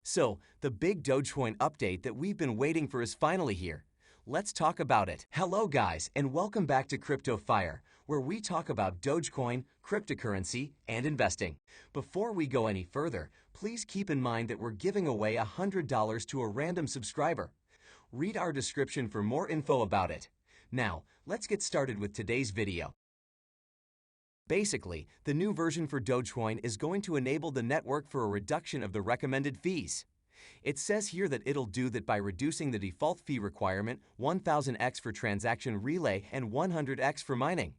So, the big Dogecoin update that we've been waiting for is finally here. Let's talk about it. Hello guys, and welcome back to Crypto Fire, where we talk about Dogecoin, cryptocurrency, and investing. Before we go any further, please keep in mind that we're giving away $100 to a random subscriber. Read our description for more info about it. Now, let's get started with today's video. Basically, the new version for Dogecoin is going to enable the network for a reduction of the recommended fees. It says here that it'll do that by reducing the default fee requirement 1000x for transaction relay and 100x for mining.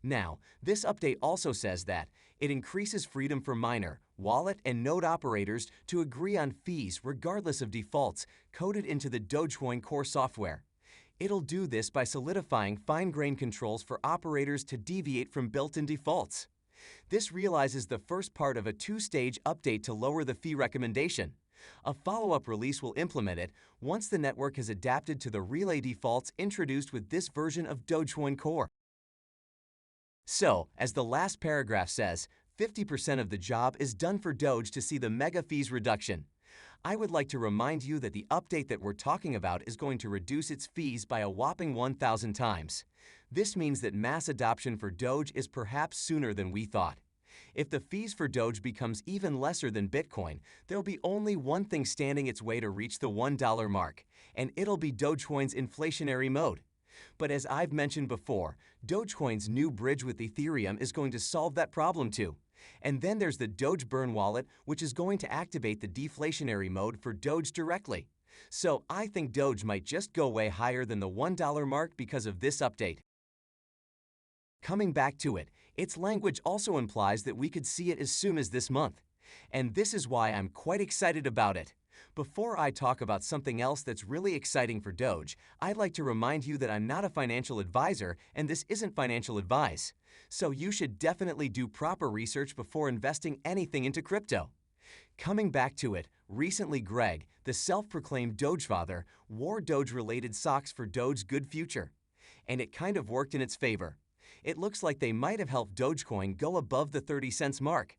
Now, this update also says that it increases freedom for miner, wallet, and node operators to agree on fees regardless of defaults coded into the Dogecoin core software. It'll do this by solidifying fine-grained controls for operators to deviate from built-in defaults. This realizes the first part of a two-stage update to lower the fee recommendation. A follow-up release will implement it once the network has adapted to the relay defaults introduced with this version of Dogecoin Core. So, as the last paragraph says, 50% of the job is done for Doge to see the mega fees reduction. I would like to remind you that the update that we're talking about is going to reduce its fees by a whopping 1,000 times. This means that mass adoption for Doge is perhaps sooner than we thought. If the fees for Doge becomes even lesser than Bitcoin, there'll be only one thing standing its way to reach the $1 mark, and it'll be Dogecoin's inflationary mode. But as I've mentioned before, Dogecoin's new bridge with Ethereum is going to solve that problem too. And then there's the Doge Burn wallet, which is going to activate the deflationary mode for Doge directly. So I think Doge might just go way higher than the $1 mark because of this update. Coming back to it, its language also implies that we could see it as soon as this month. And this is why I'm quite excited about it. Before I talk about something else that's really exciting for Doge, I'd like to remind you that I'm not a financial advisor and this isn't financial advice. So you should definitely do proper research before investing anything into crypto. Coming back to it, recently Greg, the self-proclaimed Doge father, wore Doge-related socks for Doge's good future. And it kind of worked in its favor. It looks like they might have helped Dogecoin go above the 30 cents mark.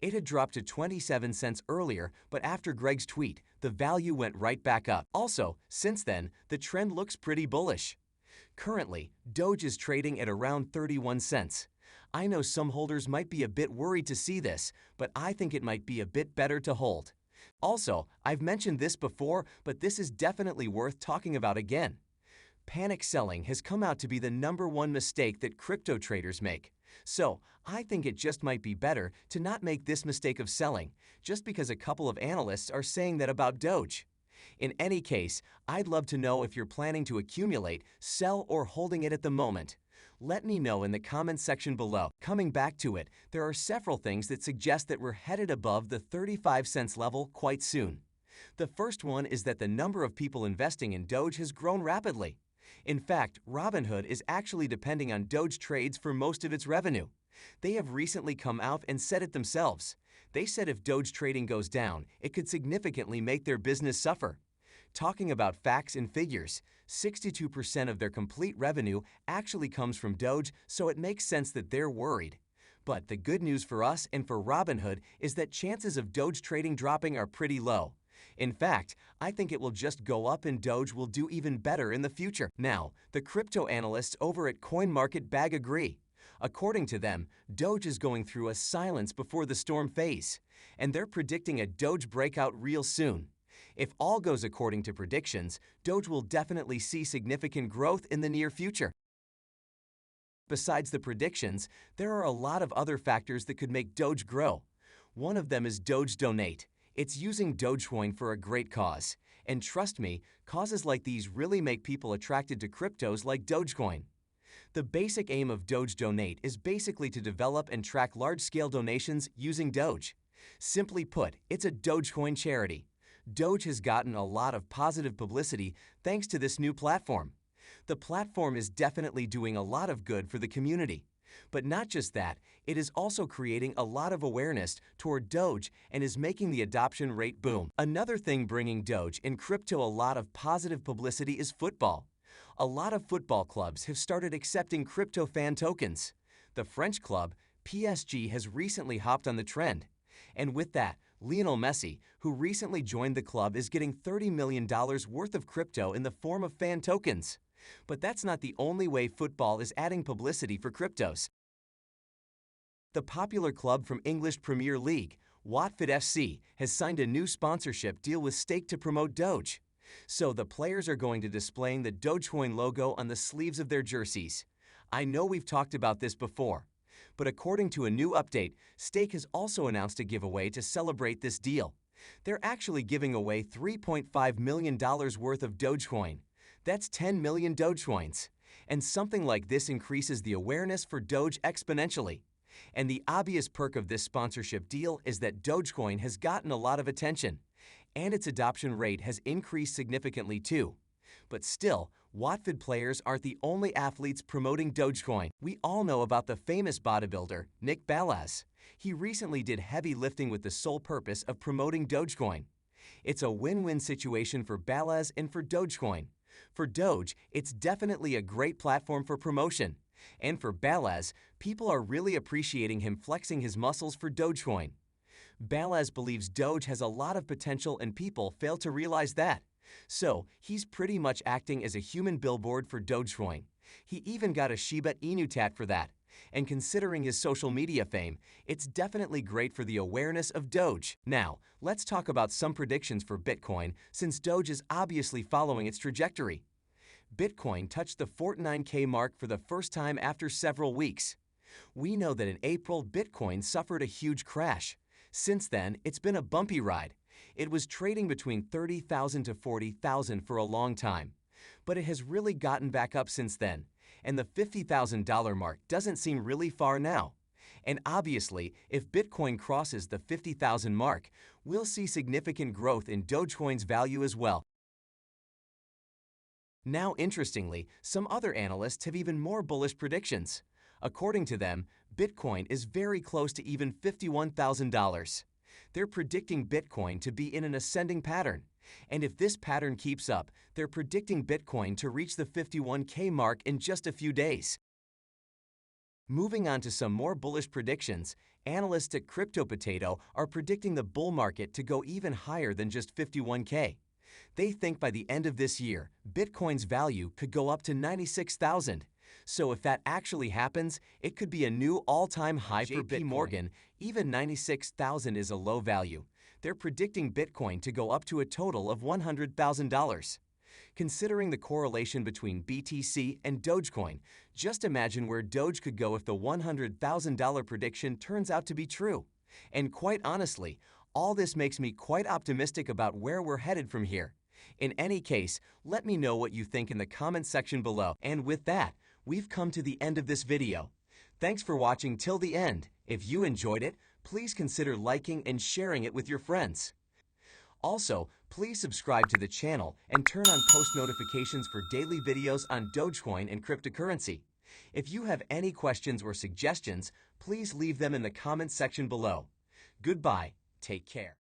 It had dropped to 27 cents earlier, but after Greg's tweet, the value went right back up. Also, since then, the trend looks pretty bullish. Currently, Doge is trading at around 31 cents. I know some holders might be a bit worried to see this, but I think it might be a bit better to hold. Also, I've mentioned this before, but this is definitely worth talking about again. Panic selling has come out to be the #1 mistake that crypto traders make. So, I think it just might be better to not make this mistake of selling, just because a couple of analysts are saying that about Doge. In any case, I'd love to know if you're planning to accumulate, sell, or holding it at the moment. Let me know in the comments section below. Coming back to it, there are several things that suggest that we're headed above the 35 cents level quite soon. The first one is that the number of people investing in Doge has grown rapidly. In fact, Robinhood is actually depending on Doge trades for most of its revenue. They have recently come out and said it themselves. They said if Doge trading goes down, it could significantly make their business suffer. Talking about facts and figures, 62% of their complete revenue actually comes from Doge, so it makes sense that they're worried. But the good news for us and for Robinhood is that chances of Doge trading dropping are pretty low. In fact, I think it will just go up and Doge will do even better in the future. Now, the crypto analysts over at CoinMarketBag agree. According to them, Doge is going through a silence before the storm phase, and they're predicting a Doge breakout real soon. If all goes according to predictions, Doge will definitely see significant growth in the near future. Besides the predictions, there are a lot of other factors that could make Doge grow. One of them is Doge Donate. It's using Dogecoin for a great cause. And trust me, causes like these really make people attracted to cryptos like Dogecoin. The basic aim of Doge Donate is basically to develop and track large-scale donations using Doge. Simply put, it's a Dogecoin charity. Doge has gotten a lot of positive publicity thanks to this new platform. The platform is definitely doing a lot of good for the community. But not just that, it is also creating a lot of awareness toward Doge and is making the adoption rate boom. Another thing bringing Doge and crypto a lot of positive publicity is football. A lot of football clubs have started accepting crypto fan tokens. The French club, PSG, has recently hopped on the trend. And with that, Lionel Messi, who recently joined the club, is getting $30 million worth of crypto in the form of fan tokens. But that's not the only way football is adding publicity for cryptos. The popular club from English Premier League, Watford FC, has signed a new sponsorship deal with Stake to promote Doge. So the players are going to display the Dogecoin logo on the sleeves of their jerseys. I know we've talked about this before, but according to a new update, Stake has also announced a giveaway to celebrate this deal. They're actually giving away $3.5 million worth of Dogecoin. That's 10 million Dogecoins. And something like this increases the awareness for Doge exponentially. And the obvious perk of this sponsorship deal is that Dogecoin has gotten a lot of attention, and its adoption rate has increased significantly too. But still, Watford players aren't the only athletes promoting Dogecoin. We all know about the famous bodybuilder, Balas. He recently did heavy lifting with the sole purpose of promoting Dogecoin. It's a win-win situation for Balas and for Dogecoin. For Doge, it's definitely a great platform for promotion. And for Balas, people are really appreciating him flexing his muscles for Dogecoin. Balas believes Doge has a lot of potential and people fail to realize that. So, he's pretty much acting as a human billboard for Dogecoin. He even got a Shiba Inu tat for that. And considering his social media fame, it's definitely great for the awareness of Doge. Now, let's talk about some predictions for Bitcoin, since Doge is obviously following its trajectory. Bitcoin touched the 49K mark for the first time after several weeks. We know that in April, Bitcoin suffered a huge crash. Since then, it's been a bumpy ride. It was trading between $30,000 to $40,000 for a long time. But it has really gotten back up since then, and the $50,000 mark doesn't seem really far now. And obviously, if Bitcoin crosses the 50,000 mark, we'll see significant growth in Dogecoin's value as well. Now, interestingly, some other analysts have even more bullish predictions. According to them, Bitcoin is very close to even $51,000. They're predicting Bitcoin to be in an ascending pattern. And if this pattern keeps up, they're predicting Bitcoin to reach the 51K mark in just a few days. Moving on to some more bullish predictions, analysts at Crypto Potato are predicting the bull market to go even higher than just 51K. They think by the end of this year, Bitcoin's value could go up to 96,000. So if that actually happens, it could be a new all-time high for Bitcoin. Morgan, even 96,000 is a low value. They're predicting Bitcoin to go up to a total of $100,000. Considering the correlation between BTC and Dogecoin, just imagine where Doge could go if the $100,000 prediction turns out to be true. And quite honestly, all this makes me quite optimistic about where we're headed from here. In any case, let me know what you think in the comment section below. And with that, we've come to the end of this video. Thanks for watching till the end. If you enjoyed it, please consider liking and sharing it with your friends. Also, please subscribe to the channel and turn on post notifications for daily videos on Dogecoin and cryptocurrency. If you have any questions or suggestions, please leave them in the comment section below. Goodbye. Take care.